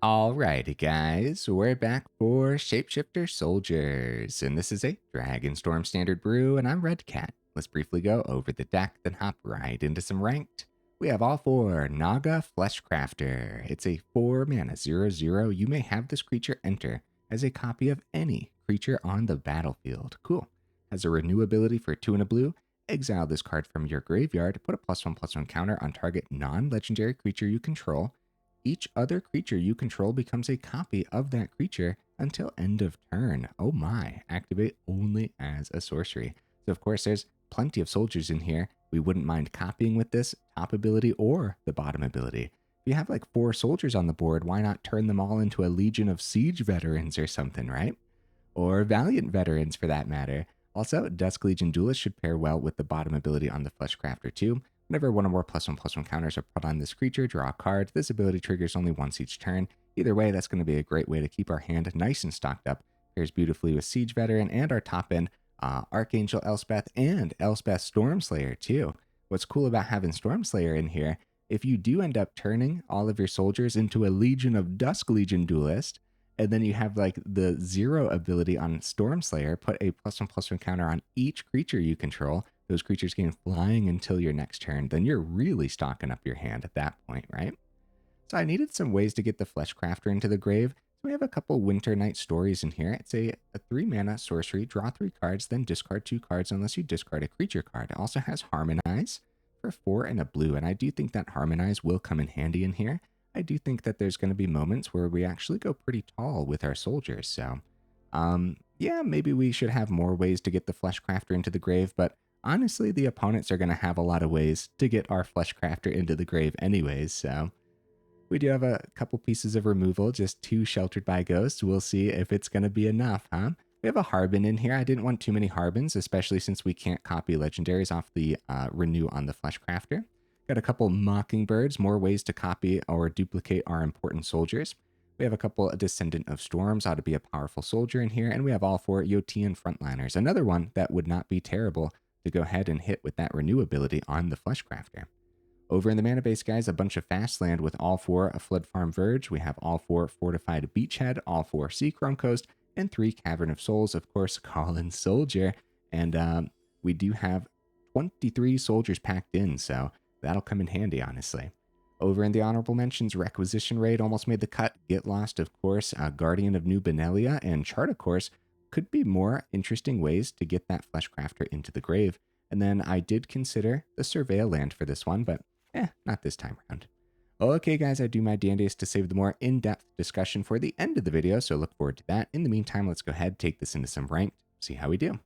Alrighty, guys, we're back for Shapeshifter Soldiers, and this is a Dragonstorm Standard brew, and I'm Red Cat. Let's briefly go over the deck, then hop right into some ranked. We have all four Naga Fleshcrafter. It's a 4-mana 0/0. You may have this creature enter as a copy of any creature on the battlefield. Cool. Has a renew ability for 2 and a blue. Exile this card from your graveyard. Put a +1/+1 counter on target non-legendary creature you control. Each other creature you control becomes a copy of that creature until end of turn. Oh my, activate only as a sorcery. So of course there's plenty of soldiers in here. We wouldn't mind copying with this top ability or the bottom ability. If you have like 4 soldiers on the board, why not turn them all into a legion of siege veterans or something, right? Or Valiant Veterans for that matter. Also, Dusk Legion Duelist should pair well with the bottom ability on the Fleshcrafter too. Whenever one or more +1/+1 counters are put on this creature, draw a card. This ability triggers only once each turn. Either way, that's going to be a great way to keep our hand nice and stocked up. Pairs beautifully with Siege Veteran and our top end, Archangel Elspeth and Elspeth Stormslayer too. What's cool about having Stormslayer in here, if you do end up turning all of your soldiers into a legion of Dusk Legion Duelist, and then you have like the 0 ability on Stormslayer, put a +1/+1 counter on each creature you control. Those creatures gain flying until your next turn. Then you're really stocking up your hand at that point, right? So I needed some ways to get the Fleshcrafter into the grave. So we have a couple Winternight Stories in here. It's a 3-mana sorcery. Draw 3 cards, then discard 2 cards unless you discard a creature card. It also has Harmonize for 4 and a blue. And I do think that Harmonize will come in handy in here. I do think that there's going to be moments where we actually go pretty tall with our soldiers. So, yeah, maybe we should have more ways to get the Fleshcrafter into the grave. But honestly, the opponents are going to have a lot of ways to get our Fleshcrafter into the grave anyways. So we do have a couple pieces of removal, just 2 Sheltered by Ghosts. We'll see if it's going to be enough, huh? We have a Harbin in here. I didn't want too many Harbins, especially since we can't copy legendaries off the renew on the Fleshcrafter. Got a couple Mockingbirds, more ways to copy or duplicate our important soldiers. We have a couple Descendant of Storms, ought to be a powerful soldier in here. And we have all 4 Yotian Frontliners, another one that would not be terrible to go ahead and hit with that renew ability on the Fleshcrafter. Over in the mana base, guys, a bunch of fast land with all 4 a Floodfarm Verge. We have all 4 Fortified Beachhead, all 4 Seachrome Coast, and 3 Cavern of Souls, of course, Call-in Soldier. And we do have 23 soldiers packed in, so that'll come in handy, honestly. Over in the honorable mentions, Requisition Raid almost made the cut. Get Lost, of course, Guardian of New Benelia, and Chart, of course, could be more interesting ways to get that Fleshcrafter into the grave. And then I did consider the Surveil land for this one, but not this time around. Okay, guys, I do my dandiest to save the more in-depth discussion for the end of the video, so look forward to that. In the meantime, let's go ahead, take this into some ranked, see how we do.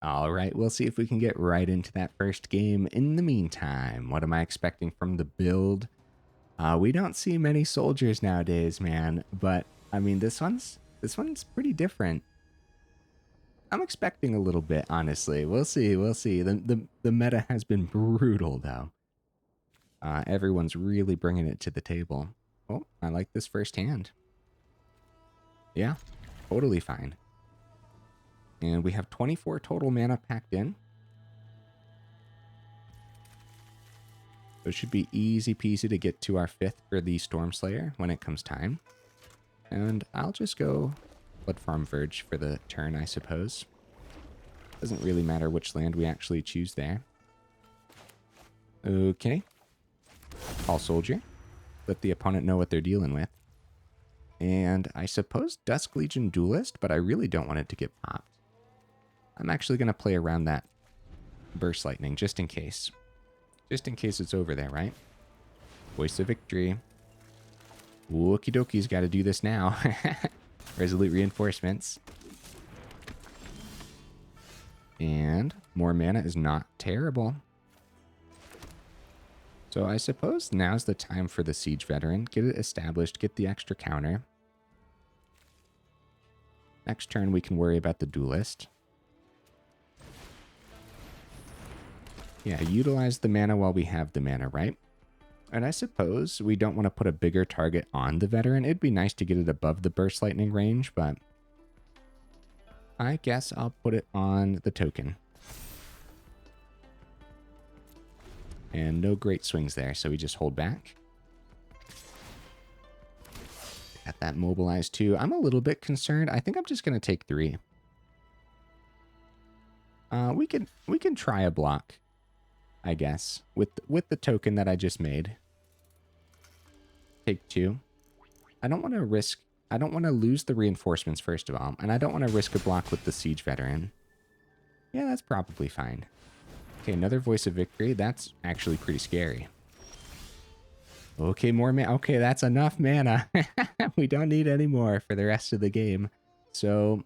All right, we'll see if we can get right into that first game. In the meantime, what am I expecting from the build? We don't see many soldiers nowadays, man, but I mean, this one's pretty different. I'm expecting a little bit, honestly. We'll see. The meta has been brutal, though. Everyone's really bringing it to the table. Oh, I like this first hand. Yeah, totally fine. And we have 24 total mana packed in. So it should be easy peasy to get to our 5th for the Stormslayer when it comes time. And I'll just go Floodfarm Verge for the turn, I suppose. Doesn't really matter which land we actually choose there. Okay. Call Soldier. Let the opponent know what they're dealing with. And I suppose Dusk Legion Duelist, but I really don't want it to get popped. I'm actually going to play around that Burst Lightning just in case. Just in case it's over there, right? Voice of Victory. Okie dokie's got to do this now. Resolute Reinforcements. And more mana is not terrible. So I suppose now's the time for the Siege Veteran. Get it established, get the extra counter. Next turn we can worry about the Duelist. Yeah, utilize the mana while we have the mana, right? And I suppose we don't want to put a bigger target on the Veteran. It'd be nice to get it above the Burst Lightning range, but I guess I'll put it on the token. And no great swings there, so we just hold back. Got that mobilized too. I'm a little bit concerned. I think I'm just going to take 3. We can try a block, I guess, with the token that I just made. Take 2. I don't want to lose the reinforcements first of all, and I don't want to risk a block with the Siege Veteran. Yeah, that's probably fine. Okay, another Voice of Victory. That's actually pretty scary. Okay, more mana. Okay, that's enough mana. We don't need any more for the rest of the game. So,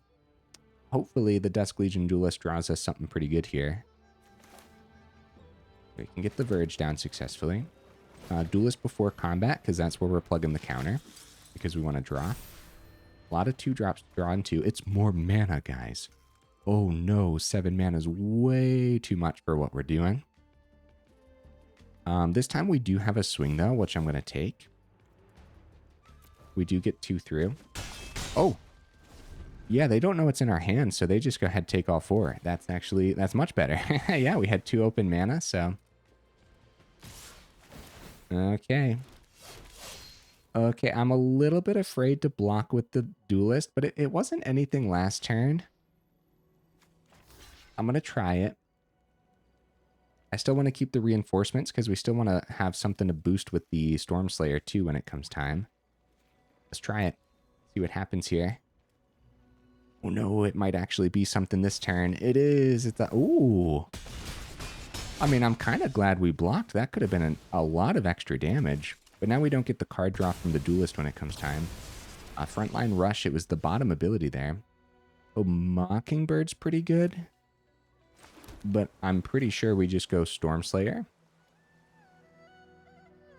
hopefully the Dusk Legion Duelist draws us something pretty good here. We can get the Verge down successfully. Duelist before combat, because that's where we're plugging the counter. Because we want to draw. A lot of 2-drops to draw into. It's more mana, guys. Oh no, 7 mana is way too much for what we're doing. This time we do have a swing though, which I'm going to take. We do get 2 through. Oh! Yeah, they don't know what's in our hands, so they just go ahead and take all 4. That's much better. Yeah, we had 2 open mana, so... Okay. Okay, I'm a little bit afraid to block with the Duelist, but it wasn't anything last turn. I'm going to try it. I still want to keep the reinforcements because we still want to have something to boost with the Stormslayer too when it comes time. Let's try it. See what happens here. Oh no, it might actually be something this turn. It is. It's a... Ooh. I mean, I'm kind of glad we blocked. That could have been a lot of extra damage. But now we don't get the card draw from the Duelist when it comes time. Frontline Rush, it was the bottom ability there. Oh, Mockingbird's pretty good. But I'm pretty sure we just go Stormslayer.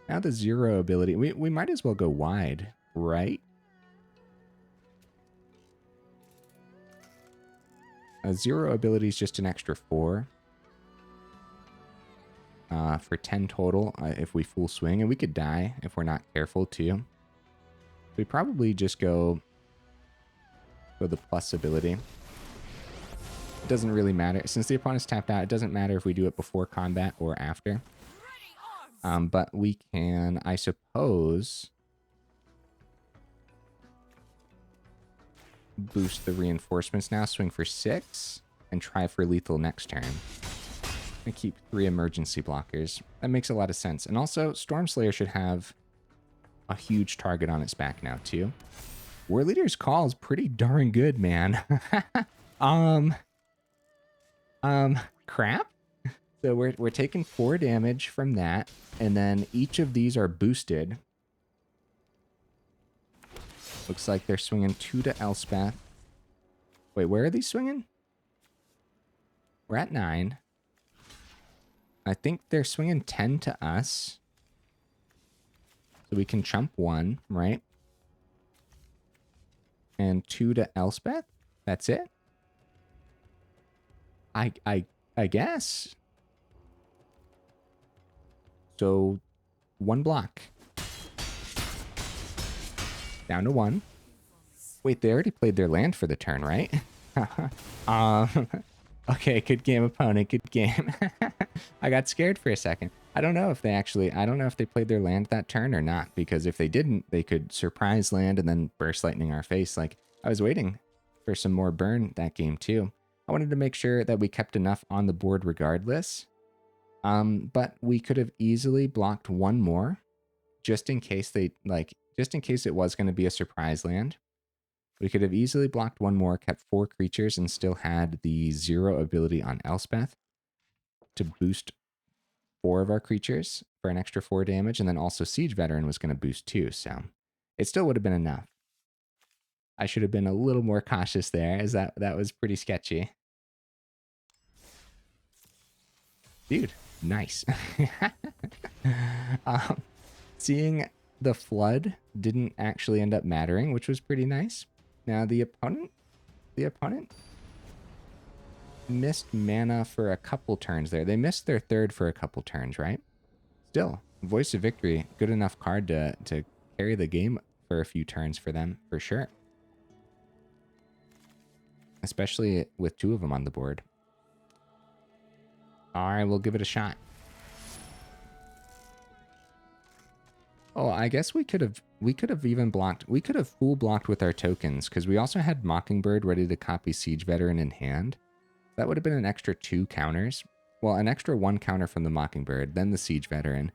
Now the 0 ability. We might as well go wide, right? A 0 ability is just an extra 4. For 10 total if we full swing. And we could die if we're not careful too. We probably just go the plus ability. It doesn't really matter. Since the opponent's tapped out, it doesn't matter if we do it before combat or after. But we can, I suppose, boost the reinforcements now, swing for 6, and try for lethal next turn. And keep 3 emergency blockers. That makes a lot of sense. And also, Stormslayer should have a huge target on its back now, too. War Leader's Call is pretty darn good, man. Crap. So we're taking 4 damage from that, and then each of these are boosted. Looks like they're swinging 2 to Elspeth. Wait, where are these swinging? We're at 9. I think they're swinging 10 to us. So we can chump 1, right? And 2 to Elspeth? That's it? I guess. So 1 block. Down to 1. Wait, they already played their land for the turn, right? Okay, good game, opponent. Good game. I got scared for a second. I don't know if they played their land that turn or not, because if they didn't, they could surprise land and then burst lightning our face. Like, I was waiting for some more burn that game too. I wanted to make sure that we kept enough on the board regardless. But we could have easily blocked 1 more just in case just in case it was going to be a surprise land. We could have easily blocked 1 more, kept 4 creatures, and still had the 0 ability on Elspeth to boost 4 of our creatures for an extra 4 damage, and then also Siege Veteran was going to boost 2, so it still would have been enough. I should have been a little more cautious there, as that was pretty sketchy. Dude, nice. Seeing the flood didn't actually end up mattering, which was pretty nice. Now the opponent missed mana for a couple turns there. They missed their 3rd for a couple turns, right? Still, Voice of Victory, good enough card to carry the game for a few turns for them, for sure. especially with 2 of them on the board. All right, we'll give it a shot. Oh, I guess we could have even blocked. We could have full blocked with our tokens because we also had Mockingbird ready to copy Siege Veteran in hand. That would have been an extra 2 counters. Well, an extra 1 counter from the Mockingbird, then the Siege Veteran,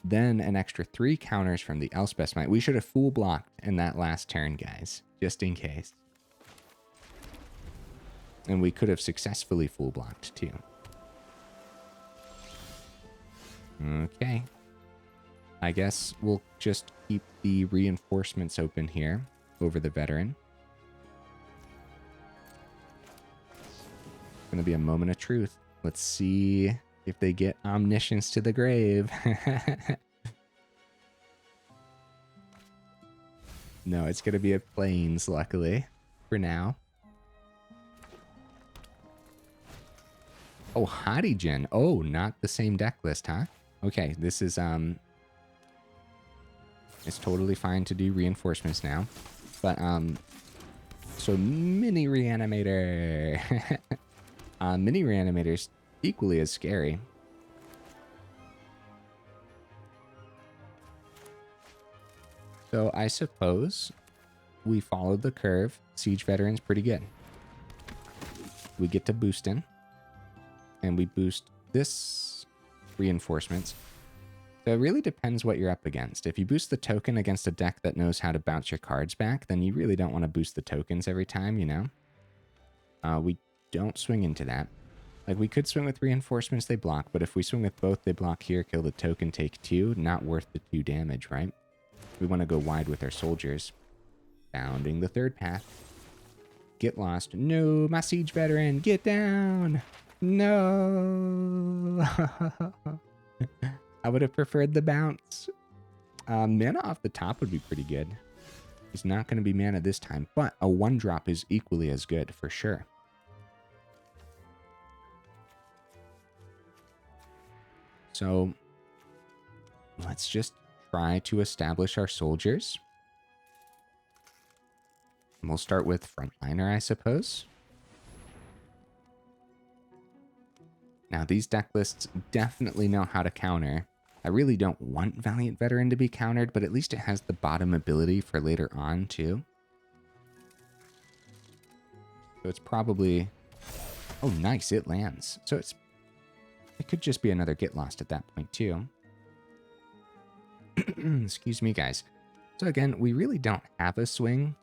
then an extra 3 counters from the Elspeth Might. We should have full blocked in that last turn, guys, just in case. And we could have successfully full blocked too. Okay. I guess we'll just keep the reinforcements open here over the veteran. It's going to be a moment of truth. Let's see if they get omniscience to the grave. No, it's going to be a plains, luckily, for now. Oh, Hadigen. Oh, not the same deck list, huh? Okay, this is, it's totally fine to do reinforcements now. But, so Mini Reanimator. Mini Reanimator's equally as scary. So I suppose we followed the curve. Siege Veteran's pretty good. We get to boost in. And we boost this reinforcements. So it really depends what you're up against. If you boost the token against a deck that knows how to bounce your cards back, then you really don't want to boost the tokens every time, you know? We don't swing into that. Like, we could swing with reinforcements, they block, but if we swing with both, they block here, kill the token, take 2, not worth the 2 damage, right? We want to go wide with our soldiers. Bounding the third path. Get lost. No, my Siege Veteran, get down! No! I would have preferred the bounce. Mana off the top would be pretty good. He's not going to be mana this time, but a 1-drop is equally as good, for sure. So, let's just try to establish our soldiers. And we'll start with Frontliner, I suppose. Now, these deck lists definitely know how to counter. I really don't want Valiant Veteran to be countered, but at least it has the bottom ability for later on, too. So it's probably... Oh, nice, it lands. So it could just be another Get Lost at that point, too. Excuse me, guys. So again, we really don't have a swing,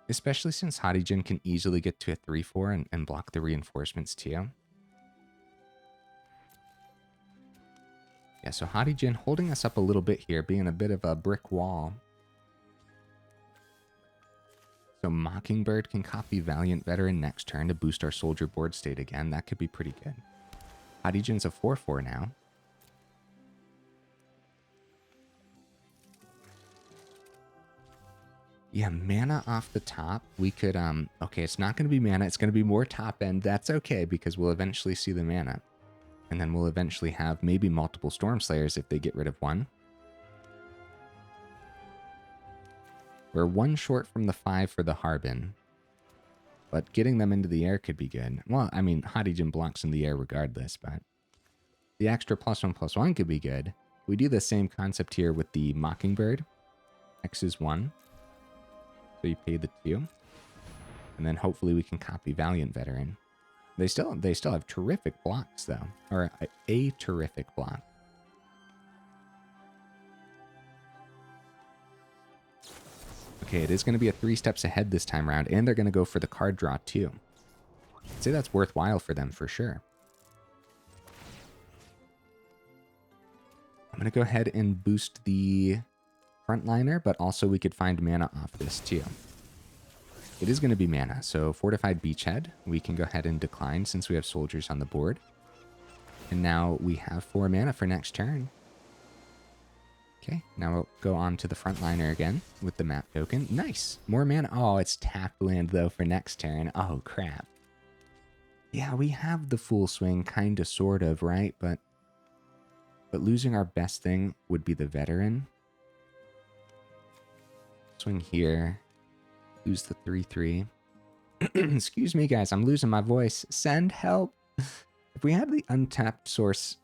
especially since Hadigen can easily get to a 3-4 and block the reinforcements, too. Yeah, so Hadigen holding us up a little bit here, being a bit of a brick wall. So Mockingbird can copy Valiant Veteran next turn to boost our soldier board state again. That could be pretty good. Hadigen's a 4-4 now. Yeah, mana off the top. We could, okay, it's not going to be mana. It's going to be more top end. That's okay, because we'll eventually see the mana. And then we'll eventually have maybe multiple Stormslayers if they get rid of one. We're 1 short from the 5 for the Harbin. But getting them into the air could be good. Well, I mean, Hadigen blocks in the air regardless, but the extra +1/+1 could be good. We do the same concept here with the Mockingbird. X is 1. So you pay the 2. And then hopefully we can copy Valiant Veteran. They still have terrific blocks, though. Or a terrific block. Okay, it is going to be a 3 steps ahead this time around, and they're going to go for the card draw, too. I'd say that's worthwhile for them, for sure. I'm going to go ahead and boost the Frontliner, but also we could find mana off this, too. It is going to be mana, so Fortified Beachhead, we can go ahead and decline since we have soldiers on the board. And now we have 4 mana for next turn. Okay, now we'll go on to the Frontliner again with the map token. Nice! More mana. Oh, it's tapped land, though, for next turn. Oh, crap. Yeah, we have the full swing, kind of, sort of, right? But losing our best thing would be the Veteran. Swing here. Lose the 3-3. Excuse me, guys. I'm losing my voice. Send help. If we had the untapped source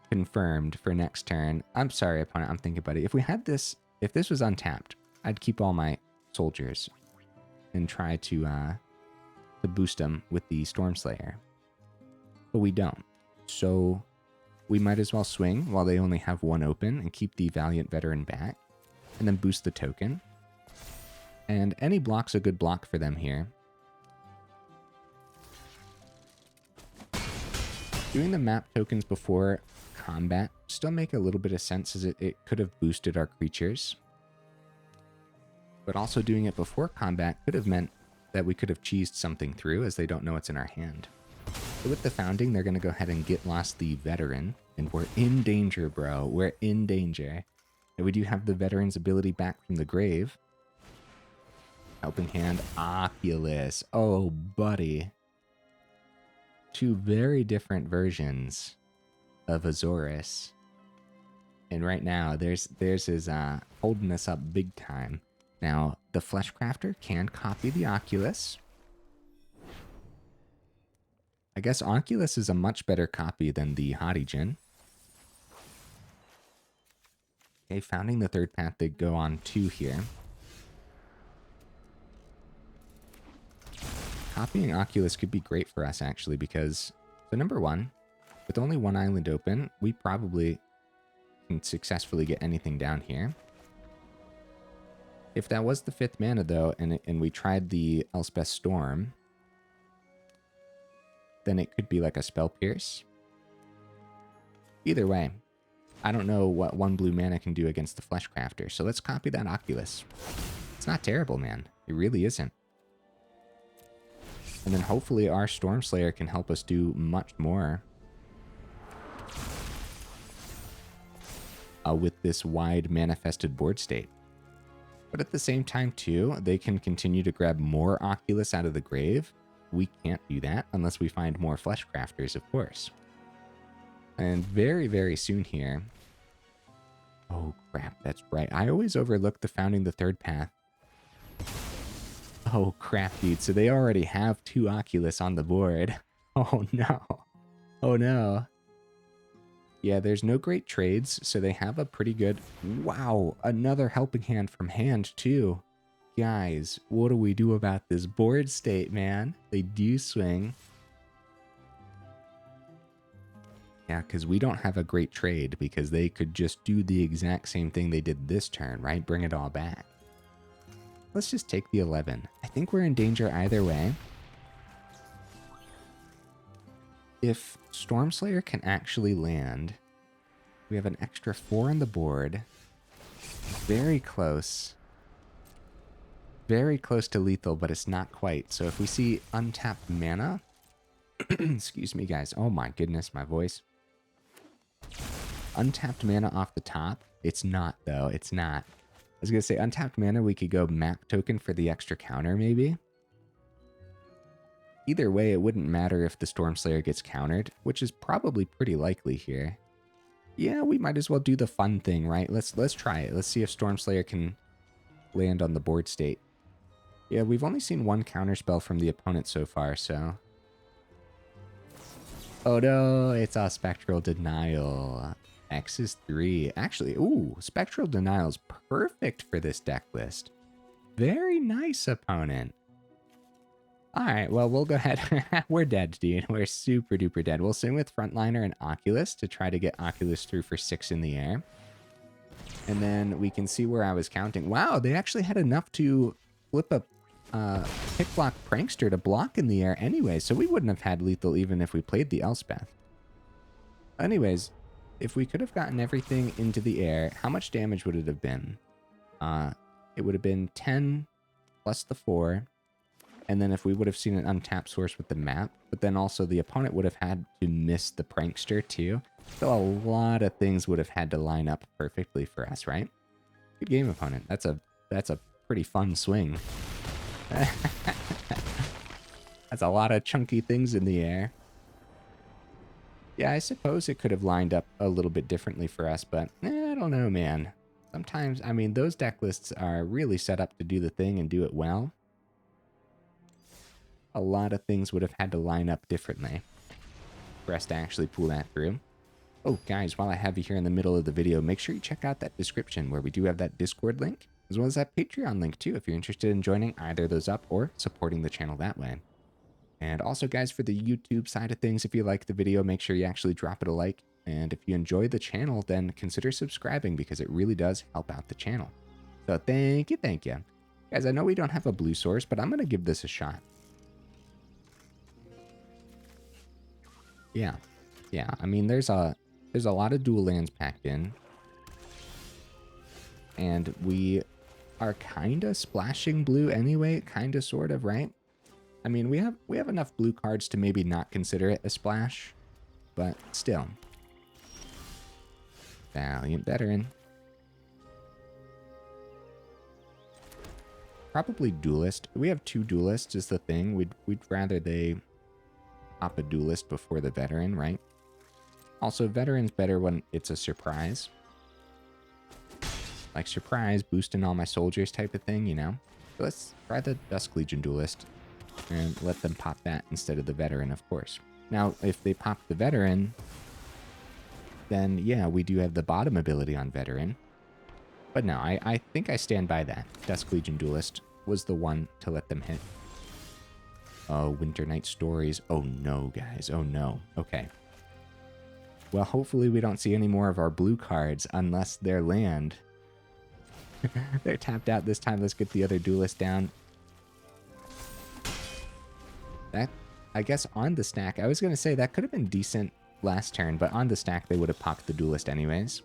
confirmed for next turn, I'm sorry, opponent. I'm thinking, buddy. If we had this, if this was untapped, I'd keep all my soldiers and try to boost them with the Stormslayer. But we don't. So we might as well swing while they only have one open and keep the Valiant Veteran back and then boost the token. And any block's a good block for them here. Doing the map tokens before combat still make a little bit of sense as it could have boosted our creatures. But also doing it before combat could have meant that we could have cheesed something through as they don't know what's in our hand. So with the founding, they're going to go ahead and get lost the veteran. And we're in danger, bro. We're in danger. And we do have the veteran's ability back from the grave. Helping hand, Oculus. Oh, buddy. Two very different versions of Azorius. And right now, theirs is holding us up big time. Now, the Fleshcrafter can copy the Oculus. I guess Oculus is a much better copy than the Hotijin. Okay, founding the third path, they go on 2 here. Copying Oculus could be great for us, actually, because, so number one, with only one island open, we probably can successfully get anything down here. If that was the 5th mana, though, and we tried the Elspeth Storm, then it could be like a Spell Pierce. Either way, I don't know what 1 blue mana can do against the Fleshcrafter, so let's copy that Oculus. It's not terrible, man. It really isn't. And then hopefully our Stormslayer can help us do much more with this wide manifested board state. But at the same time, too, they can continue to grab more Oculus out of the grave. We can't do that unless we find more Fleshcrafters, of course. And very, very soon here... Oh, crap, that's right. I always overlook the founding the third path. Oh, crap, dude. So they already have 2 Oculus on the board. Oh, no. Oh, no. Yeah, there's no great trades, so they have a pretty good... Wow, another helping hand from hand, too. Guys, what do we do about this board state, man? They do swing. Yeah, because we don't have a great trade, because they could just do the exact same thing they did this turn, right? Bring it all back. Let's just take the 11. I think we're in danger either way. If Stormslayer can actually land, we have an extra 4 on the board. Very close. Very close to lethal, but it's not quite. So if we see untapped mana... Excuse me, guys. Oh my goodness, my voice. Untapped mana off the top. It's not, though. It's not. I was going to say, untapped mana, we could go map token for the extra counter, maybe. Either way, it wouldn't matter if the Stormslayer gets countered, which is probably pretty likely here. Yeah, we might as well do the fun thing, right? Let's try it. Let's see if Stormslayer can land on the board state. Yeah, we've only seen 1 counterspell from the opponent so far, so... Oh no, it's a Spectral Denial. X is 3. Actually, ooh, Spectral Denial's perfect for this deck list. Very nice, opponent. Alright, well, we'll go ahead. We're dead, dude. We're super duper dead. We'll swing with Frontliner and Oculus to try to get Oculus through for 6 in the air. And then we can see where I was counting. Wow, they actually had enough to flip a pick block Prankster to block in the air anyway, so we wouldn't have had lethal even if we played the Elspeth. Anyways, if we could have gotten everything into the air, how much damage would it have been? It would have been 10 plus the 4. And then if we would have seen an untapped source with the map, but then also the opponent would have had to miss the Prankster too. So a lot of things would have had to line up perfectly for us, right? Good game, opponent. That's a pretty fun swing. That's a lot of chunky things in the air. Yeah, I suppose it could have lined up a little bit differently for us, but I don't know, man. Sometimes, I mean, those deck lists are really set up to do the thing and do it well. A lot of things would have had to line up differently for us to actually pull that through. Oh, guys, while I have you here in the middle of the video, make sure you check out that description where we do have that Discord link, as well as that Patreon link too, if you're interested in joining either of those up or supporting the channel that way. And also, guys, for the YouTube side of things, if you like the video, make sure you actually drop it a like. And if you enjoy the channel, then consider subscribing because it really does help out the channel. So thank you, thank you. Guys, I know we don't have a blue source, but I'm going to give this a shot. Yeah, I mean, there's a lot of dual lands packed in. And we are kind of splashing blue anyway, kind of, sort of, right? I mean, we have enough blue cards to maybe not consider it a splash, but still. Valiant Veteran. Probably Duelist. We have 2 Duelists is the thing. We'd rather they pop a Duelist before the Veteran, right? Also, Veteran's better when it's a surprise. Like, surprise, boosting all my soldiers type of thing, you know? So let's try the Dusk Legion Duelist and let them pop that instead of the Veteran, of course. Now, if they pop the Veteran, then yeah, we do have the bottom ability on Veteran. But no, I think I stand by that. Dusk Legion Duelist was the one to let them hit. Oh, Winternight Stories. Oh no, guys. Oh no. Okay. Well, hopefully we don't see any more of our blue cards unless they're land. They're tapped out this time. Let's get the other Duelist down. That, I guess, on the stack, I was going to say that could have been decent last turn, but on the stack they would have popped the Duelist anyways.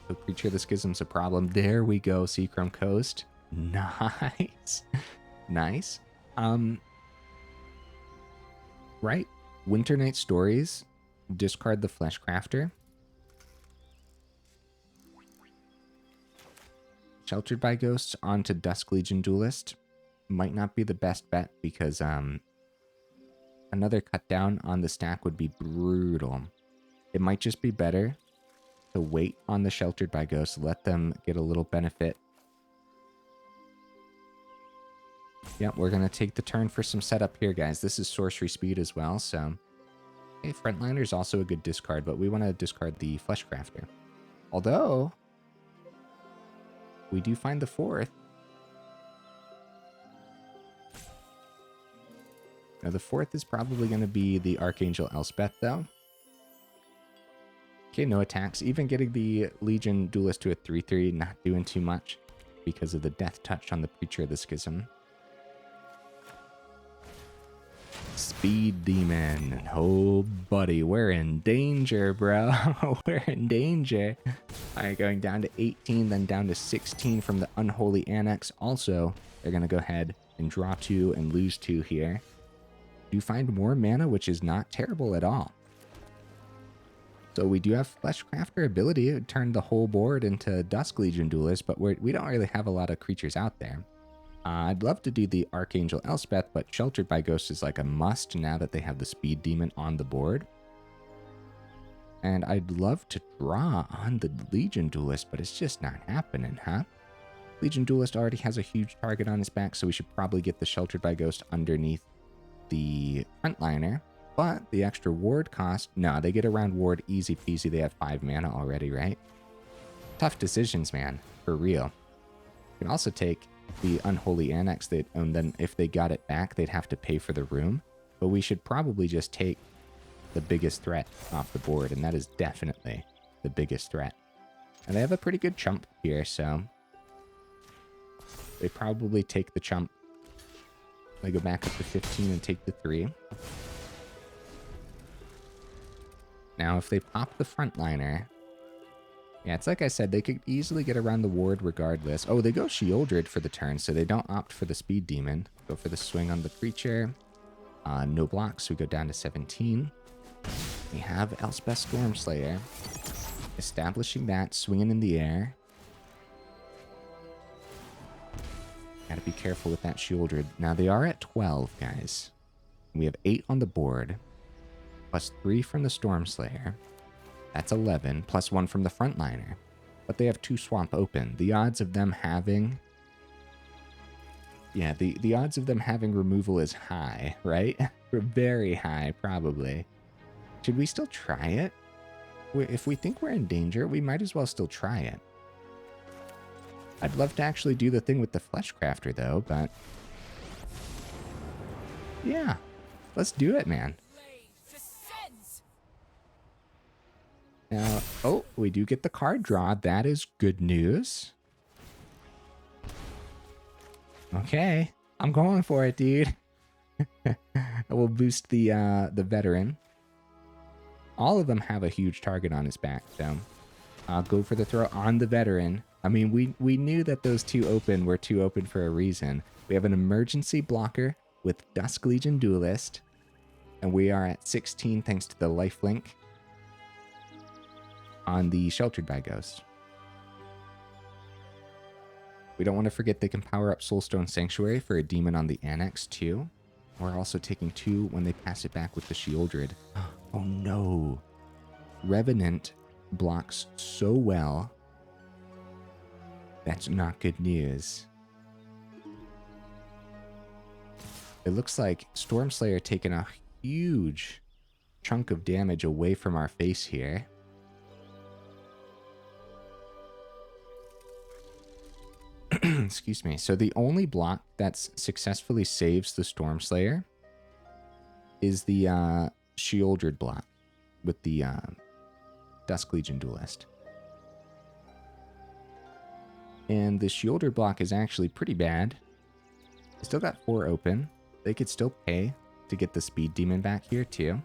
So Creature of the Schism's a problem. There we go, Seachrome Coast. Nice. Nice. Right. Winternight Stories. Discard the Fleshcrafter. Sheltered by Ghosts onto Dusk Legion Duelist. Might not be the best bet because another cut down on the stack would be brutal. It might just be better to wait on the Sheltered by Ghosts, let them get a little benefit. Yep, we're going to take the turn for some setup here, guys. This is sorcery speed as well, so... Okay, Frontliner is also a good discard, but we want to discard the Fleshcrafter. Although... we do find the 4th. Now, the 4th is probably going to be the Archangel Elspeth, though. Okay, no attacks. Even getting the Legion Duelist to a 3/3, not doing too much because of the Death Touch on the Preacher of the Schism. Speed Demon. Oh, buddy, we're in danger, bro. We're in danger. All right, going down to 18, then down to 16 from the Unholy Annex. Also, they're going to go ahead and draw 2 and lose 2 here. Do find more mana, which is not terrible at all. So we do have Fleshcrafter ability to turn the whole board into Dusk Legion Duelist, but we don't really have a lot of creatures out there. I'd love to do the Archangel Elspeth, but Sheltered by Ghosts is like a must now that they have the Speed Demon on the board. And I'd love to draw on the Legion Duelist, but it's just not happening, huh? Legion Duelist already has a huge target on his back, so we should probably get the Sheltered by Ghost underneath the Frontliner. But the extra ward cost, no, they get around ward easy peasy. They have 5 mana already, right? Tough decisions, man, for real. You can also take the Unholy Annex, and then if they got it back, they'd have to pay for the room. But we should probably just take the biggest threat off the board, and that is definitely the biggest threat. And they have a pretty good chump here, so they probably take the chump. They go back up to 15 and take the 3. Now, if they pop the Frontliner, yeah, it's like I said, they could easily get around the ward regardless. Oh, they go Shieldred for the turn, so they don't opt for the Speed Demon. Go for the swing on the creature. No blocks, so we go down to 17. We have Elspeth Stormslayer. Establishing that, swinging in the air. Gotta be careful with that Shieldred. Now, they are at 12, guys. We have 8 on the board. Plus 3 from the Stormslayer. That's 11, plus 1 from the Frontliner. But they have 2 Swamp open. The odds of them having Yeah, the odds of them having removal is high, right? Very high, probably. Should we still try it? If we think we're in danger, we might as well still try it. I'd love to actually do the thing with the Fleshcrafter, though, but... yeah, let's do it, man. Now, oh, we do get the card draw. That is good news. Okay, I'm going for it, dude. We'll boost the veteran. All of them have a huge target on his back, so I'll go for the throw on the veteran. I mean, we knew that those two were too open for a reason. We have an emergency blocker with Dusk Legion Duelist, and we are at 16 thanks to the lifelink on the Sheltered by Ghost. We don't want to forget they can power up Soulstone Sanctuary for a demon on the Annex too. We're also taking 2 when they pass it back with the Shieldred. Oh no. Revenant blocks so well. That's not good news. It looks like Stormslayer taking a huge chunk of damage away from our face here. Excuse me. So the only block that successfully saves the Stormslayer is the Shieldred block with the Dusk Legion Duelist. And the Shieldred block is actually pretty bad. They still got 4 open. They could still pay to get the Speed Demon back here too.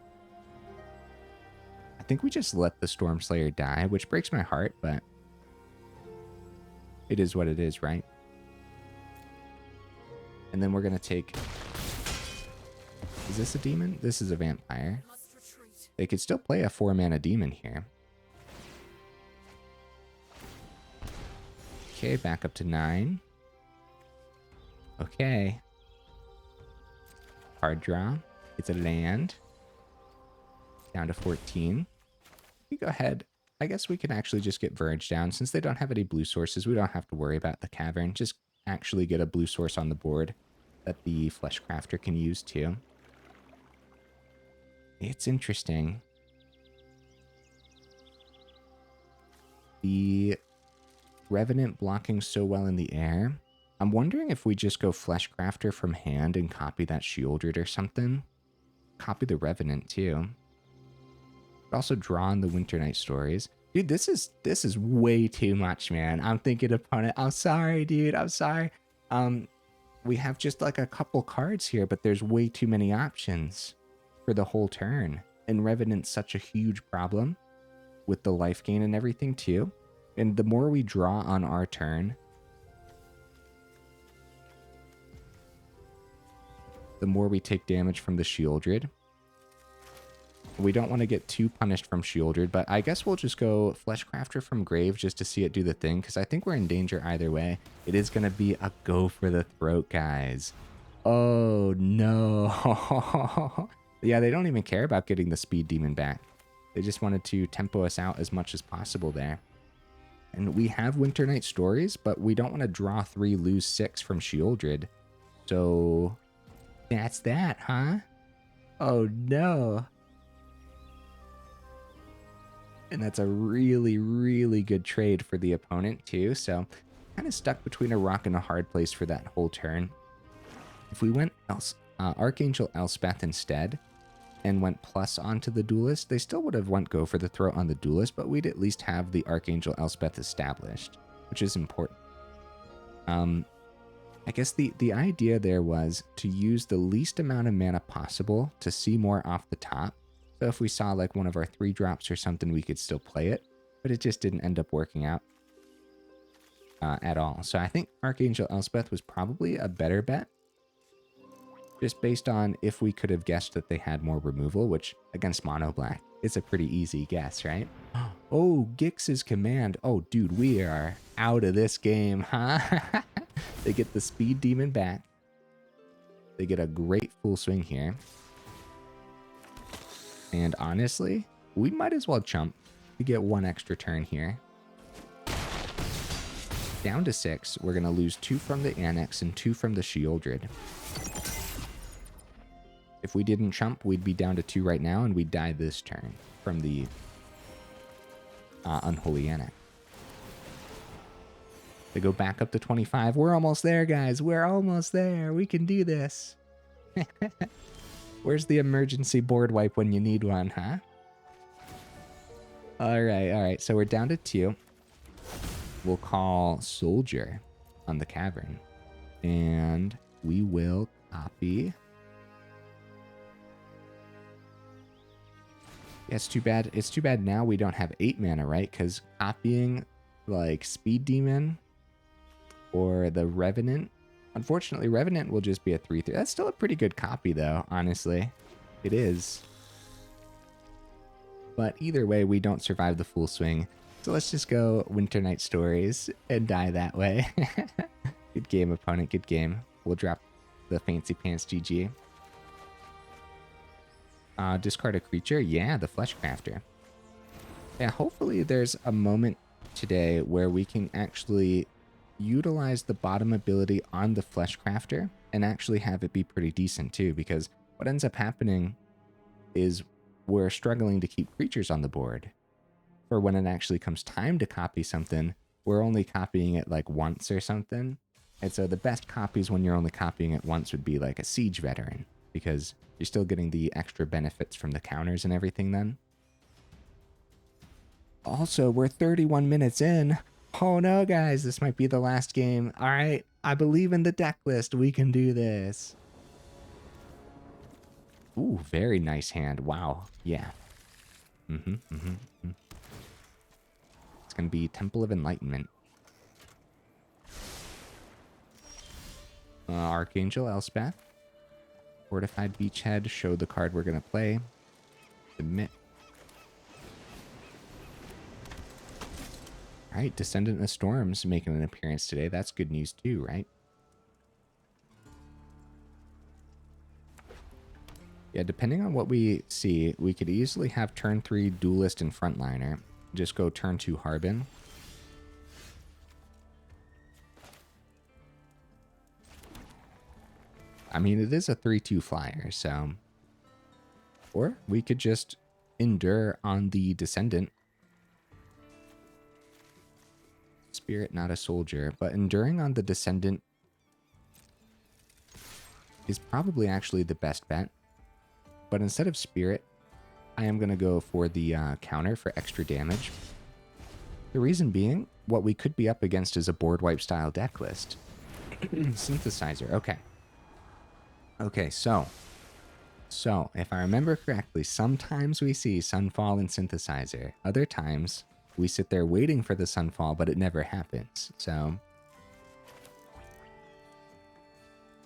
I think we just let the Stormslayer die, which breaks my heart, but it is what it is, right? And then we're going to take... is this a demon? This is a vampire. They could still play a 4-mana demon here. Okay, back up to 9. Okay. Card draw. It's a land. Down to 14. We go ahead. I guess we can actually just get Verge down. Since they don't have any blue sources, we don't have to worry about the Cavern. Just actually get a blue source on the board that the Fleshcrafter can use too. It's interesting. The Revenant blocking so well in the air. I'm wondering if we just go Fleshcrafter from hand and copy that Shieldred or something. Copy the Revenant too. Also draw on the Winternight Stories. Dude, this is way too much, man. I'm thinking opponent. I'm sorry, dude. I'm sorry. We have just like a couple cards here, but there's way too many options for the whole turn. And Revenant's such a huge problem with the life gain and everything too. And the more we draw on our turn, the more we take damage from the Shieldred. We don't want to get too punished from Shieldred, but I guess we'll just go Fleshcrafter from Grave just to see it do the thing, because I think we're in danger either way. It is going to be a go for the throat, guys. Oh, no. Yeah, they don't even care about getting the Speed Demon back. They just wanted to tempo us out as much as possible there. And we have Winternight Stories, but we don't want to draw 3, lose 6 from Shieldred. So that's that, huh? Oh, no. And that's a really, really good trade for the opponent too. So kind of stuck between a rock and a hard place for that whole turn. If we went Archangel Elspeth instead and went plus onto the Duelist, they still would have went go for the throw on the Duelist, but we'd at least have the Archangel Elspeth established, which is important. I guess the idea there was to use the least amount of mana possible to see more off the top. So if we saw like one of our 3 drops or something, we could still play it, but it just didn't end up working out at all. So I think Archangel Elspeth was probably a better bet, just based on if we could have guessed that they had more removal, which against Mono Black, it's a pretty easy guess, right? Oh, Gix's command. Oh, dude, we are out of this game, huh? They get the Speed Demon back. They get a great full swing here. And honestly, we might as well chump to get 1 extra turn here. down to 6. We're going to lose 2 from the Annex and 2 from the Shieldred. If we didn't chump, we'd be down to 2 right now, and we'd die this turn from the Unholy Annex. They go back up to 25. We're almost there, guys. We're almost there. We can do this. Where's the emergency board wipe when you need one, huh? All right. So we're down to 2. We'll call Soldier on the Cavern. And we will copy. Yeah, it's too bad. It's too bad now we don't have 8 mana, right? Because copying like Speed Demon or the Revenant. Unfortunately, Revenant will just be a 3/3. That's still a pretty good copy, though, honestly. It is. But either way, we don't survive the full swing. So let's just go Winternight Stories and die that way. Good game, opponent. Good game. We'll drop the Fancy Pants GG. Discard a creature. Yeah, the Fleshcrafter. Yeah, hopefully there's a moment today where we can actually utilize the bottom ability on the Fleshcrafter and actually have it be pretty decent too, because what ends up happening is we're struggling to keep creatures on the board. For when it actually comes time to copy something, we're only copying it like once or something. And so the best copies when you're only copying it once would be like a Siege Veteran, because you're still getting the extra benefits from the counters and everything then. Also, we're 31 minutes in. Oh no, guys, this might be the last game. All right, I believe in the deck list. We can do this. Ooh, very nice hand. Wow. Yeah. It's going to be Temple of Enlightenment. Archangel Elspeth. Fortified Beachhead. Show the card we're going to play. Submit. Alright, Descendant of Storms making an appearance today. That's good news too, right? Yeah, depending on what we see, we could easily have turn 3 Duelist and Frontliner. Just go turn 2 Harbin. I mean, it is a 3/2 flyer, so... Or we could just endure on the Descendant. Spirit, not a soldier, but enduring on the Descendant is probably actually the best bet. But instead of Spirit, I am going to go for the counter for extra damage. The reason being, what we could be up against is a board wipe style deck list. Synthesizer, okay. Okay, so if I remember correctly, sometimes we see Sunfall and Synthesizer. Other times, we sit there waiting for the Sunfall, but it never happens, so...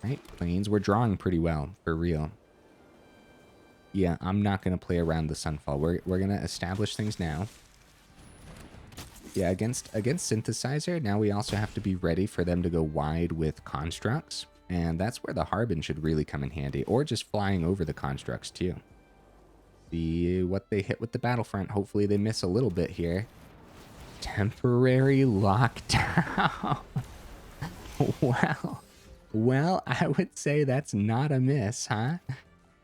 Right, Plains, we're drawing pretty well, for real. Yeah, I'm not going to play around the Sunfall. We're going to establish things now. Yeah, against Synthesizer, now we also have to be ready for them to go wide with Constructs. And that's where the Harbin should really come in handy. Or just flying over the Constructs, too. See what they hit with the Battlefront. Hopefully they miss a little bit here. Temporary lockdown. Well, I would say that's not a miss, huh?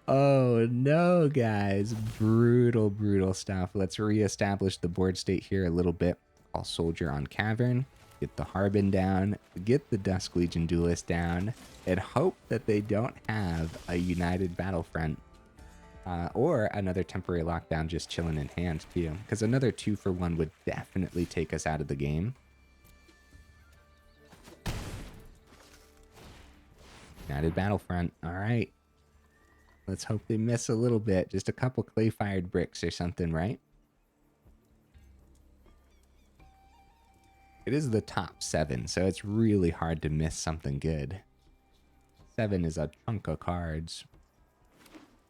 Oh no, guys. Brutal stuff. Let's reestablish the board state here a little bit. Call Soldier on Cavern. Get the Harbin down. Get the Dusk Legion Duelist down. And hope that they don't have a United Battlefront. Or another temporary lockdown just chilling in hand, too. Because another 2-for-1 would definitely take us out of the game. United Battlefront. Alright. Let's hope they miss a little bit. Just a couple clay-fired bricks or something, right? It is the top 7, so it's really hard to miss something good. 7 is a chunk of cards.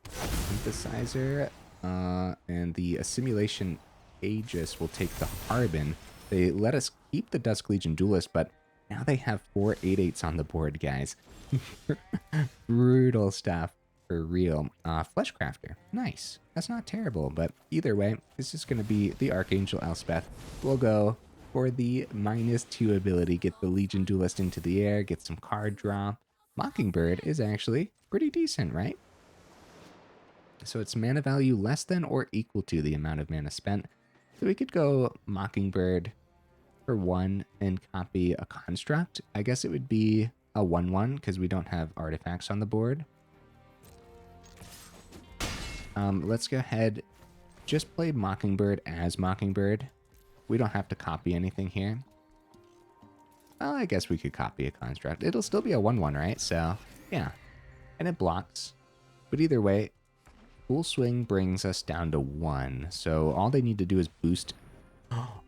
Synthesizer, and the Assimilation Aegis will take the Harbin. They let us keep the Dusk Legion Duelist, but now they have 4 8/8s on the board, guys. Brutal stuff, for real. Fleshcrafter, nice. That's not terrible, but either way, this is going to be the Archangel Elspeth. We'll go for the -2 ability. Get the Legion Duelist into the air, get some card draw. Mockingbird is actually pretty decent, right? So it's mana value less than or equal to the amount of mana spent. So we could go Mockingbird for 1 and copy a construct. I guess it would be a 1/1 because we don't have artifacts on the board. Let's go ahead, just play Mockingbird as Mockingbird. We don't have to copy anything here. Well, I guess we could copy a construct. It'll still be a 1/1, right? So, yeah. And it blocks. But either way, Full Swing brings us down to 1. So all they need to do is boost.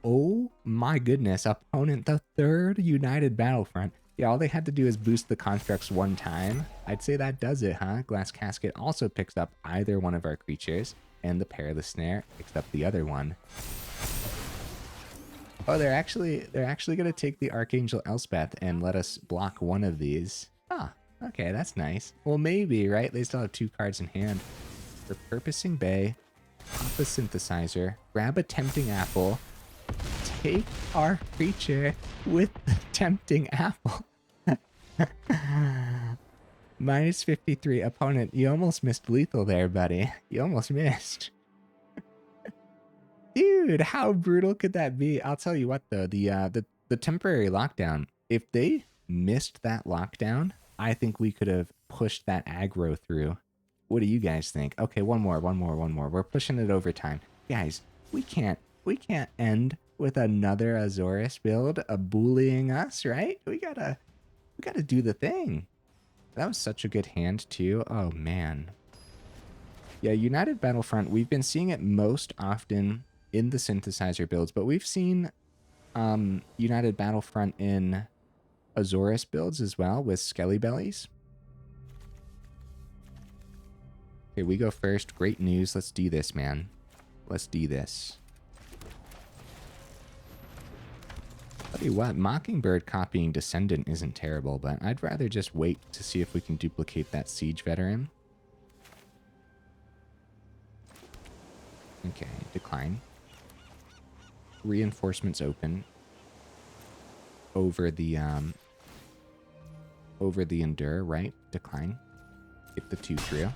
Oh my goodness, opponent, the 3rd United Battlefront. Yeah, all they had to do is boost the constructs 1 time. I'd say that does it, huh? Glass Casket also picks up either one of our creatures, and the Perilous Snare picks up the other one. Oh, they're actually gonna take the Archangel Elspeth and let us block one of these. Ah, okay, that's nice. Well, maybe, right? They still have 2 cards in hand. Repurposing Bay, pop a Synthesizer, grab a Tempting Apple, take our creature with the Tempting Apple. -53 opponent. You almost missed lethal there, buddy. You almost missed. Dude, how brutal could that be? I'll tell you what though, the temporary lockdown, if they missed that lockdown, I think we could have pushed that aggro through. What do you guys think? Okay, one more. We're pushing it overtime. Guys, we can't end with another Azorius build bullying us, right? We gotta do the thing. That was such a good hand too. Oh man. Yeah, United Battlefront, we've been seeing it most often in the Synthesizer builds, but we've seen United Battlefront in Azorius builds as well with Skelly Bellies. Okay, we go first. Great news. Let's do this, man. Let's do this. Tell you what, Mockingbird copying Descendant isn't terrible, but I'd rather just wait to see if we can duplicate that Siege Veteran. Okay, decline. Reinforcements open. Over the Endure, right? Decline. Get the 2 through.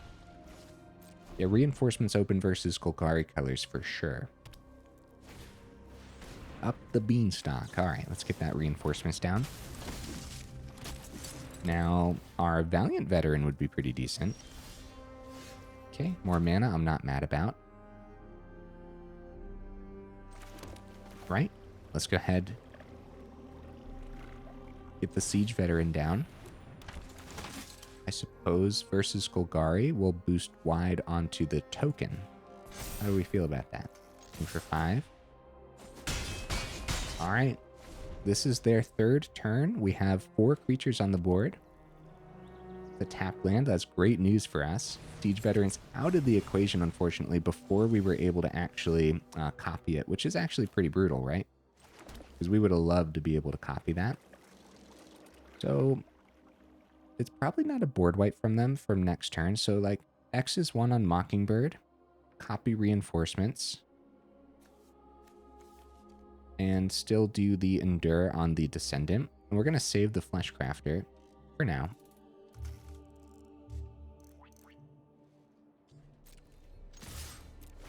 Yeah, reinforcements open versus Golgari colors for sure. Up the beanstalk. All right, let's get that reinforcements down. Now, our Valiant Veteran would be pretty decent. Okay, more mana I'm not mad about. Right, let's go ahead. Get the Siege Veteran down. I suppose versus Golgari, we'll boost wide onto the token. How do we feel about that? Looking for 5. All right. This is their 3rd turn. We have 4 creatures on the board. The tap land, that's great news for us. Siege Veteran's out of the equation, unfortunately, before we were able to actually copy it, which is actually pretty brutal, right? Because we would have loved to be able to copy that. So it's probably not a board wipe from them from next turn. So like X is 1 on Mockingbird, copy reinforcements, and still do the Endure on the Descendant. And we're going to save the Fleshcrafter for now.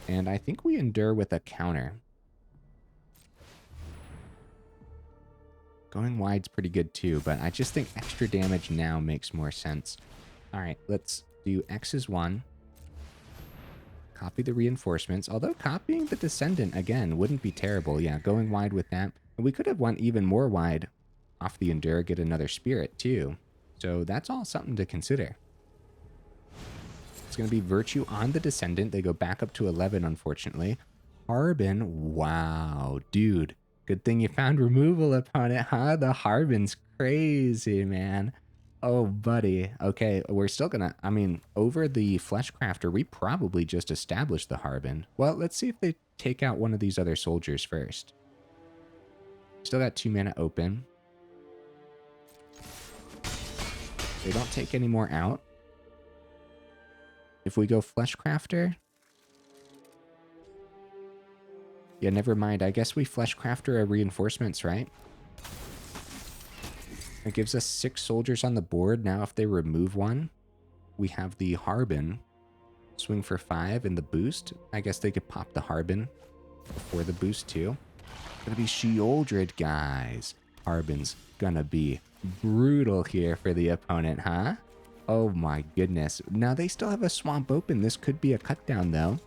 And I think we Endure with a counter. Going wide's pretty good too, but I just think extra damage now makes more sense. All right, let's do X is 1. Copy the reinforcements, although copying the Descendant again wouldn't be terrible. Yeah, going wide with that. And we could have went even more wide off the Endure, get another Spirit too. So that's all something to consider. It's going to be Virtue on the Descendant. They go back up to 11, unfortunately. Harbin, wow, dude. Good thing you found removal upon it, huh? The Harbin's crazy, man. Oh, buddy. Okay, we're still gonna... I mean, over the Fleshcrafter, we probably just established the Harbin. Well, let's see if they take out one of these other soldiers first. Still got 2 mana open. They don't take any more out. If we go Fleshcrafter... Yeah, never mind. I guess we Fleshcrafter our reinforcements, right? It gives us 6 soldiers on the board. Now if they remove one, we have the Harbin. Swing for 5 and the boost. I guess they could pop the Harbin before the boost too. Gonna be Sheoldred, guys. Harbin's gonna be brutal here for the opponent, huh? Oh my goodness. Now they still have a swamp open. This could be a cut down though.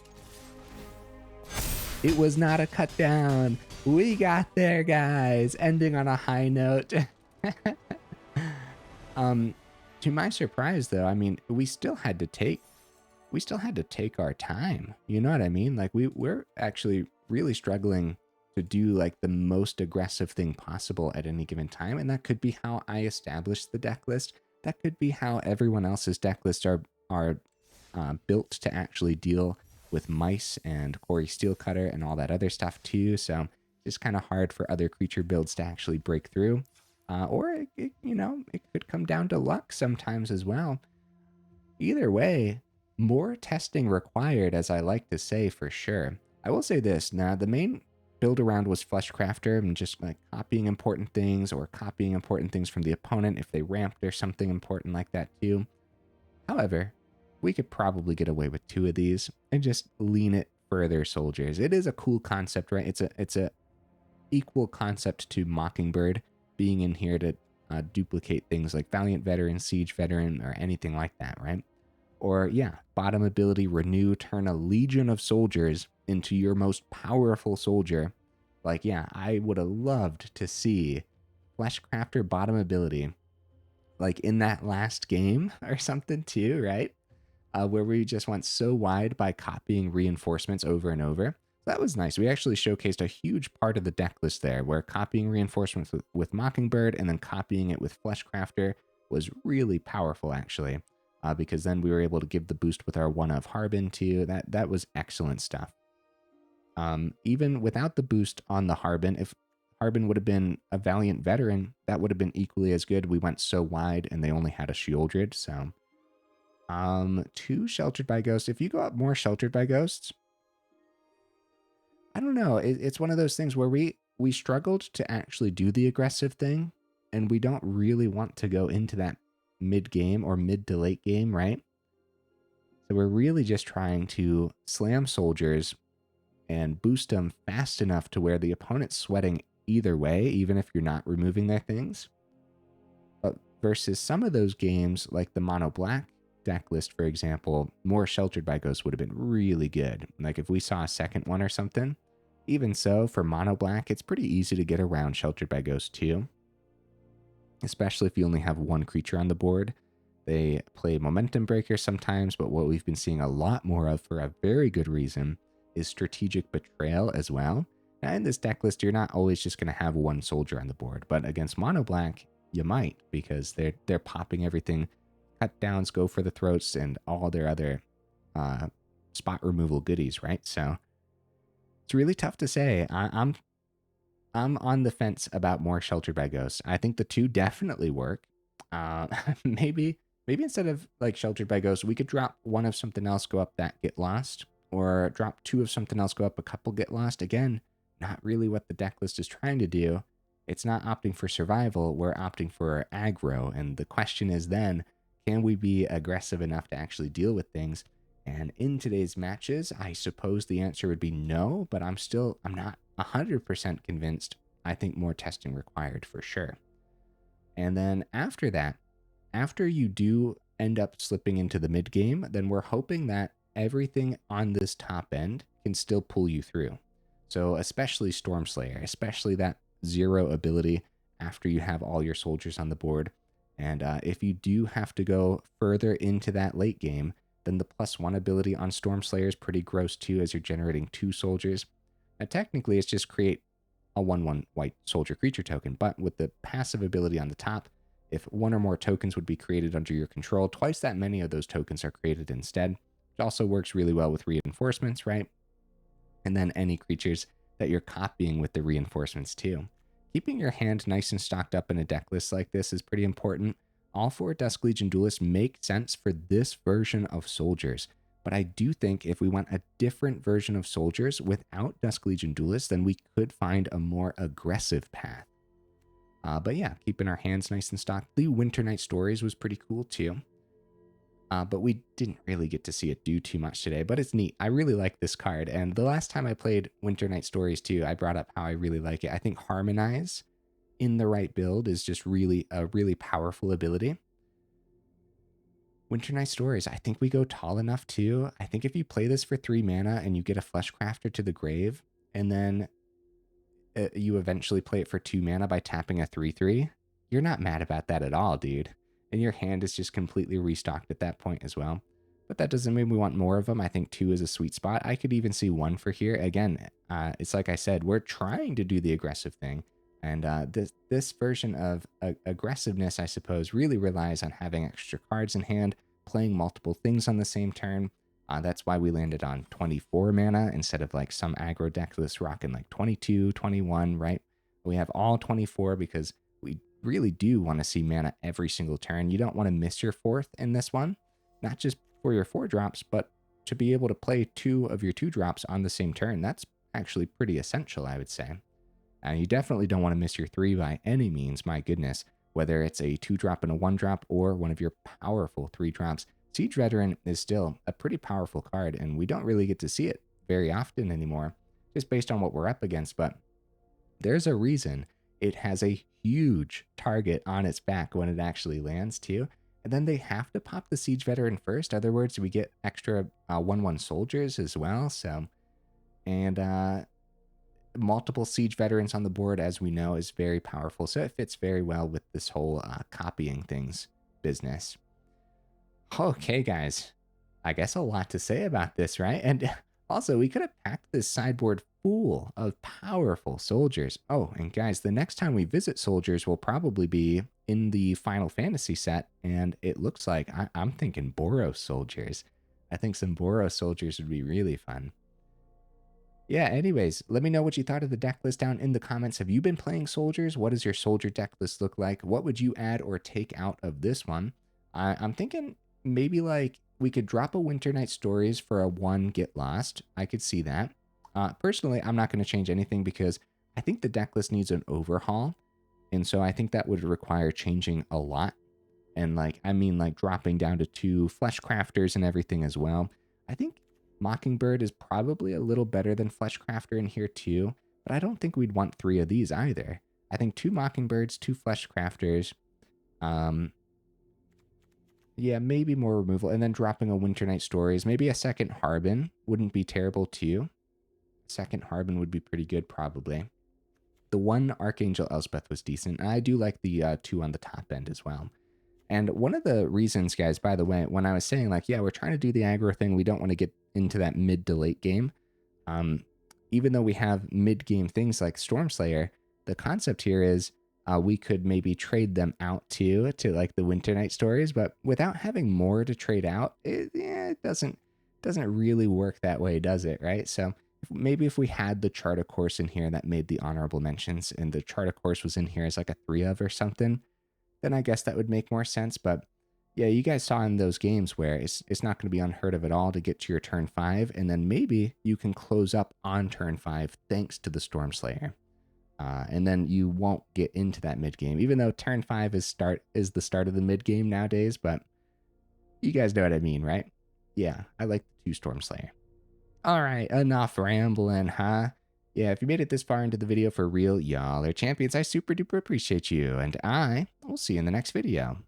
It was not a cut down. We got there, guys. Ending on a high note. To my surprise though, I mean, we still had to take our time. You know what I mean? Like we're actually really struggling to do like the most aggressive thing possible at any given time. And that could be how I established the deck list. That could be how everyone else's deck lists are built to actually deal with mice and Quarry Steelcutter and all that other stuff too. So it's kind of hard for other creature builds to actually break through. Or it could come down to luck sometimes as well. Either way, more testing required, as I like to say, for sure. I will say this, now the main build around was Fleshcrafter and just like copying important things or copying important things from the opponent if they ramped or something important like that too. However, we could probably get away with 2 of these and just lean it further, soldiers. It is a cool concept, right? It's a equal concept to Mockingbird being in here to duplicate things like Valiant Veteran, Siege Veteran, or anything like that, right? Or yeah, bottom ability, renew, turn a legion of soldiers into your most powerful soldier. Like, yeah, I would have loved to see Fleshcrafter bottom ability, like in that last game or something too, right? Where we just went so wide by copying reinforcements over and over. That was nice. We actually showcased a huge part of the deck list there, where copying reinforcements with Mockingbird and then copying it with Fleshcrafter was really powerful, actually. Because then we were able to give the boost with our 1-of Harbin too. That was excellent stuff. Even without the boost on the Harbin, if Harbin would have been a Valiant Veteran, that would have been equally as good. We went so wide and they only had a Sheoldred, so... 2 Sheltered by Ghosts. If you go up more Sheltered by Ghosts, I don't know. It's one of those things where we struggled to actually do the aggressive thing, and we don't really want to go into that mid-game or mid to late game, right? So we're really just trying to slam soldiers and boost them fast enough to where the opponent's sweating either way, even if you're not removing their things. But versus some of those games, like the mono black deck list, for example, more Sheltered by Ghosts would have been really good. Like if we saw a second one or something. Even so, for mono black, it's pretty easy to get around Sheltered by Ghosts too. Especially if you only have 1 creature on the board. They play Momentum Breaker sometimes, but what we've been seeing a lot more of for a very good reason is Strategic Betrayal as well. Now in this deck list, you're not always just going to have 1 soldier on the board, but against mono black, you might, because they're popping everything. Cut downs, go for the throats, and all their other spot removal goodies, right? So it's really tough to say. I'm on the fence about more Sheltered by Ghosts. I think the 2 definitely work. Maybe instead of like Sheltered by Ghosts, we could drop 1 of something else, go up that, get lost, or drop 2 of something else, go up a couple, get lost. Again, not really what the deck list is trying to do. It's not opting for survival. We're opting for aggro, and the question is then, can we be aggressive enough to actually deal with things? And in today's matches, I suppose the answer would be no, but I'm not 100% convinced. I think more testing required for sure. And then after that, after you do end up slipping into the mid game, then we're hoping that everything on this top end can still pull you through. So especially Stormslayer, especially that 0 ability after you have all your soldiers on the board. And if you do have to go further into that late game, then the +1 ability on Stormslayer is pretty gross too, as you're generating 2 soldiers. Now technically it's just create a 1/1 white soldier creature token, but with the passive ability on the top, if 1 or more tokens would be created under your control, twice that many of those tokens are created instead. It also works really well with reinforcements, right? And then any creatures that you're copying with the reinforcements too. Keeping your hand nice and stocked up in a deck list like this is pretty important. All 4 Dusk Legion Duelists make sense for this version of soldiers. But I do think if we want a different version of soldiers without Dusk Legion Duelists, then we could find a more aggressive path. But yeah, keeping our hands nice and stocked. The Winternight Stories was pretty cool too. But we didn't really get to see it do too much today, but it's neat. I really like this card. And the last time I played Winternight Stories too, I brought up how I really like it. I think Harmonize in the right build is just really a really powerful ability. Winternight Stories, I think we go tall enough too. I think if you play this for 3 mana and you get a Fleshcrafter to the grave, and then you eventually play it for 2 mana by tapping a 3/3, you're not mad about that at all, dude. And your hand is just completely restocked at that point as well. But that doesn't mean we want more of them. I think 2 is a sweet spot. I could even see 1 for here. Again, it's like I said, we're trying to do the aggressive thing. And this version of aggressiveness, I suppose, really relies on having extra cards in hand, playing multiple things on the same turn. That's why we landed on 24 mana instead of like some aggro deck that's rocking like 22, 21, right? We have all 24 because we really do want to see mana every single turn. You don't want to miss your 4th in this one, not just for your 4 drops, but to be able to play 2 of your 2 drops on the same turn. That's actually pretty essential, I would say. And you definitely don't want to miss your 3 by any means, my goodness. Whether it's a 2-drop and a 1-drop or one of your powerful 3 drops, Siege Veteran is still a pretty powerful card, and we don't really get to see it very often anymore, just based on what we're up against. But there's a reason it has a huge target on its back when it actually lands, too. And then they have to pop the Siege Veteran first. In other words, we get extra 1/1 soldiers as well. So, and multiple Siege Veterans on the board, as we know, is very powerful. So it fits very well with this whole copying things business. Okay, guys. I guess a lot to say about this, right? And also, we could have packed this sideboard full of powerful soldiers. Oh, and guys, the next time we visit soldiers will probably be in the Final Fantasy set, and it looks like I'm thinking Boros soldiers. I think some Boros soldiers would be really fun. Yeah, anyways, let me know what you thought of the deck list down in the comments. Have you been playing soldiers? What does your soldier deck list look like? What would you add or take out of this one? I'm thinking maybe like we could drop a Winternight Stories for a 1 Get Lost. I could see that. Personally, I'm not going to change anything because I think the deck list needs an overhaul. And so I think that would require changing a lot. And like, I mean like dropping down to 2 Fleshcrafters and everything as well. I think Mockingbird is probably a little better than Fleshcrafter in here too, but I don't think we'd want 3 of these either. I think 2 Mockingbirds, 2 Fleshcrafters, yeah, maybe more removal, and then dropping a Winternight Stories. Maybe a second Harbin wouldn't be terrible too. Second Harbin would be pretty good probably. The 1 Archangel Elspeth was decent, and I do like the 2 on the top end as well. And one of the reasons, guys, by the way, when I was saying like, yeah, we're trying to do the aggro thing, we don't want to get into that mid to late game. Even though we have mid game things like Stormslayer, the concept here is we could maybe trade them out too to like the Winternight Stories, but without having more to trade out, it doesn't really work that way, does it? Right? So maybe if we had the Charter Course in here that made the honorable mentions, and the Charter Course was in here as like a 3 of or something, then I guess that would make more sense. But yeah, you guys saw in those games where it's not going to be unheard of at all to get to your turn 5, and then maybe you can close up on turn 5 thanks to the Stormslayer. And then you won't get into that mid game, even though turn 5 is the start of the mid game nowadays. But you guys know what I mean, right? Yeah, I like the 2 Stormslayer. All right, enough rambling, huh? Yeah, if you made it this far into the video for real, y'all are champions. I super duper appreciate you, and I will see you in the next video.